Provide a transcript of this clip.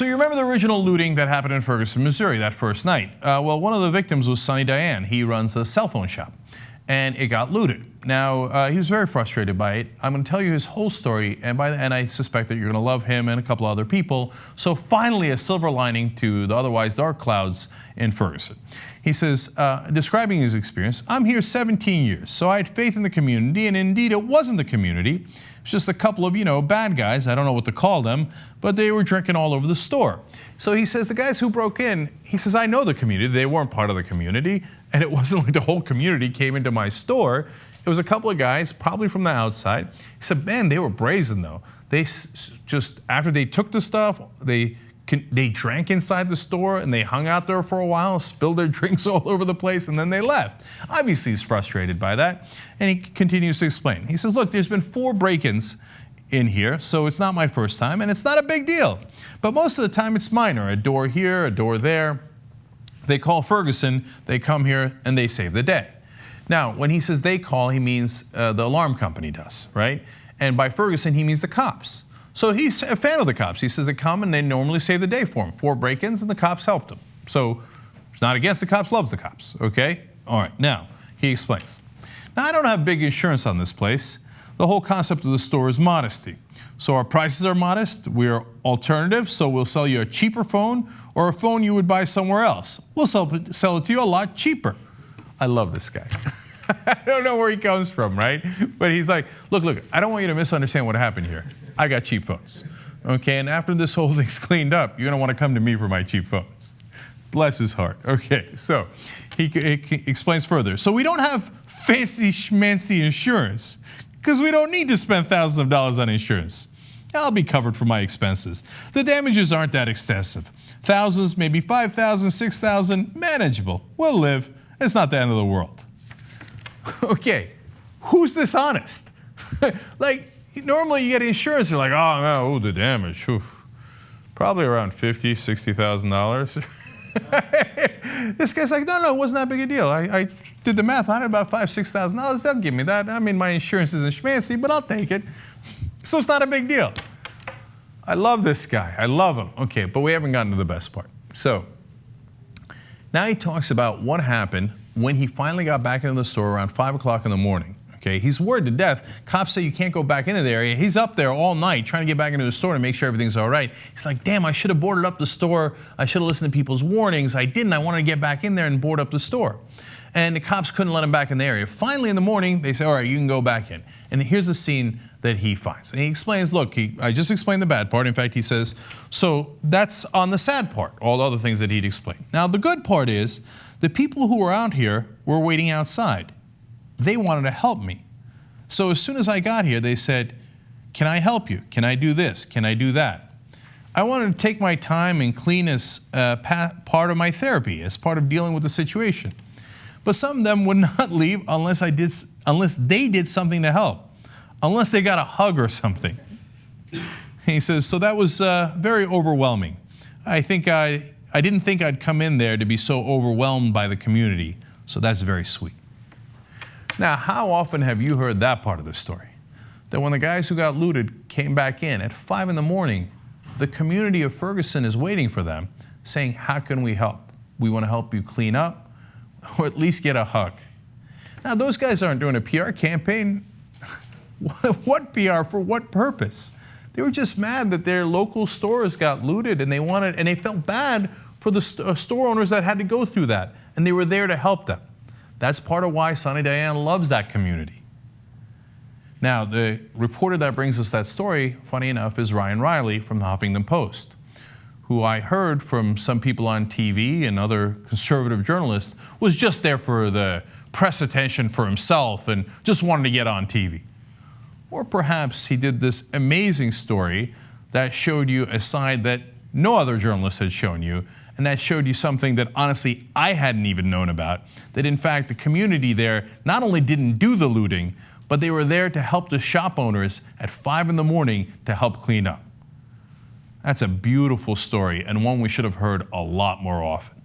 So you remember the original looting that happened in Ferguson, Missouri that first night? Well, one of the victims was Sonny Dayean. He runs a cell phone shop, and it got looted. Now, he was very frustrated by it. I'm going to tell you his whole story, and by the end, I suspect that you're going to love him and a couple other people. So finally, a silver lining to the otherwise dark clouds in Ferguson. He says, describing his experience, "I'm here 17 years, so I had faith in the community, and indeed it wasn't the community. It's just a couple of, bad guys, I don't know what to call them, but they were drinking all over the store." So he says the guys who broke in, he says, I know the community, they weren't part of the community, and it wasn't like the whole community came into my store. It was a couple of guys, probably from the outside. He said, man, they were brazen though. They just, after they took the stuff, they drank inside the store and they hung out there for a while, spilled their drinks all over the place, and then they left. Obviously, he's frustrated by that, and he continues to explain. He says, look, there's been 4 break-ins in here, so it's not my first time, and it's not a big deal. But most of the time, it's minor. A door here, a door there. They call Ferguson, they come here, and they save the day. Now, when he says they call, he means the alarm company does, right? And by Ferguson, he means the cops. So he's a fan of the cops. He says they come and they normally save the day for him. 4 break-ins and the cops helped him. So it's not against the cops, loves the cops, okay? All right, now he explains. Now I don't have big insurance on this place. The whole concept of the store is modesty. So our prices are modest, we're alternative, so we'll sell you a cheaper phone or a phone you would buy somewhere else. We'll sell it to you a lot cheaper. I love this guy. I don't know where he comes from, right? But he's like, look, I don't want you to misunderstand what happened here. I got cheap phones, okay? And after this whole thing's cleaned up, you're gonna wanna come to me for my cheap phones. Bless his heart. Okay, so he explains further. So we don't have fancy schmancy insurance because we don't need to spend thousands of dollars on insurance. I'll be covered for my expenses. The damages aren't that extensive. Thousands, maybe 5,000, 6,000, manageable. We'll live. It's not the end of the world. Okay, who's dishonest? Like, normally you get insurance, you're like, oh no, the damage. Whew. Probably around $50,000, $60,000. This guy's like, no, it wasn't that big a deal. I did the math on it, about $5,000, $6,000. They'll give me that. I mean, my insurance isn't schmancy, but I'll take it. So it's not a big deal. I love this guy. I love him. Okay, but we haven't gotten to the best part. So now he talks about what happened when he finally got back into the store around 5 o'clock in the morning. Okay, he's worried to death. Cops say you can't go back into the area. He's up there all night trying to get back into the store to make sure everything's all right. He's like, damn, I should have boarded up the store. I should have listened to people's warnings. I didn't. I wanted to get back in there and board up the store. And the cops couldn't let him back in the area. Finally, in the morning, they say, all right, you can go back in. And here's a scene that he finds. And he explains, look, I just explained the bad part. In fact, he says, so that's on the sad part, all the other things that he'd explained. Now, the good part is the people who were out here were waiting outside. They wanted to help me. So as soon as I got here, they said, can I help you? Can I do this? Can I do that? I wanted to take my time and clean as part of my therapy, as part of dealing with the situation. But some of them would not leave unless they did something to help, unless they got a hug or something. He says, so that was very overwhelming. I didn't think I'd come in there to be so overwhelmed by the community, so that's very sweet. Now, how often have you heard that part of the story? That when the guys who got looted came back in at 5 in the morning, the community of Ferguson is waiting for them, saying, how can we help? We want to help you clean up, or at least get a hug. Now, those guys aren't doing a PR campaign. What PR for what purpose? They were just mad that their local stores got looted, and they felt bad for the store owners that had to go through that, and they were there to help them. That's part of why Sonny Dayean loves that community. Now, the reporter that brings us that story, funny enough, is Reilly from the Huffington Post, who I heard from some people on TV and other conservative journalists was just there for the press attention for himself and just wanted to get on TV. Or perhaps he did this amazing story that showed you a side that no other journalist had shown you, and that showed you something that honestly I hadn't even known about, that in fact the community there not only didn't do the looting, but they were there to help the shop owners at 5 in the morning to help clean up. That's a beautiful story, and one we should have heard a lot more often.